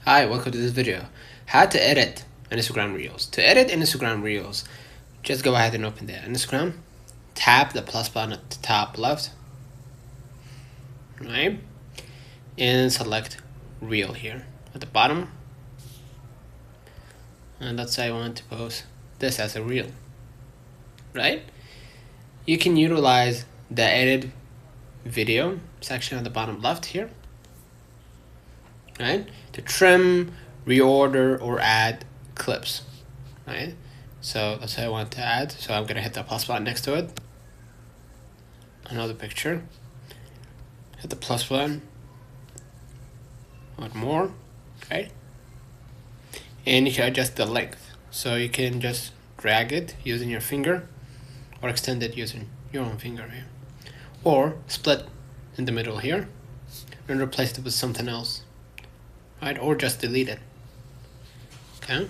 Hi, welcome to this video. How to edit an Instagram Reels. To edit an Instagram Reels, just go ahead and open the Instagram. Tap the plus button at the top left. Right? And select Reel here at the bottom. And let's say I want to post this as a Reel. Right? You can utilize the edit video section at the bottom left here. Right? To trim, reorder, or add clips. Right? So let's say I want to add, so I'm gonna hit the plus button next to it. Another picture. Hit the plus button. One more. Okay. And you can adjust the length. So you can just drag it using your finger or extend it using your own finger here. Or split in the middle here and replace it with something else. Right? Or just delete it. Okay.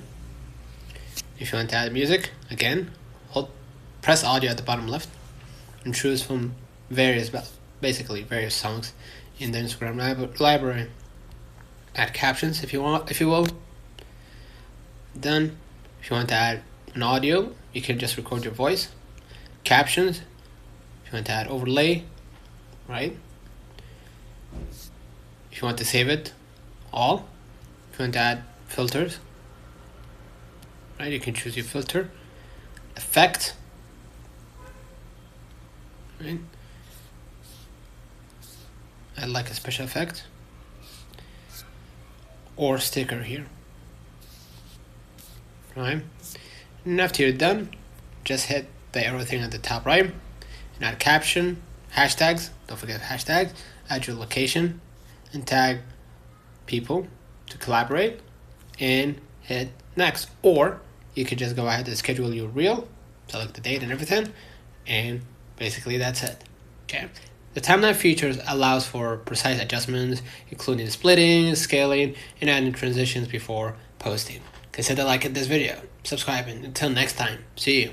If you want to add music, again, press audio at the bottom left and choose from various songs in the Instagram library. Add captions if you will. Then, if you want to add an audio, you can just record your voice. Captions, if you want to add overlay, right? If you want to save it, all. If you want to add filters, right, you can choose your filter. Effect, right? I like a special effect. Or sticker here. Right? And after you're done, just hit the arrow thing at the top right and add caption, hashtags, don't forget hashtags, add your location and tag people to collaborate and hit next. Or you could just go ahead and schedule your reel, select the date and everything, and basically that's it. Okay. The timeline features allows for precise adjustments, including splitting, scaling, and adding transitions before posting. Consider liking this video, subscribing. Until next time, see you.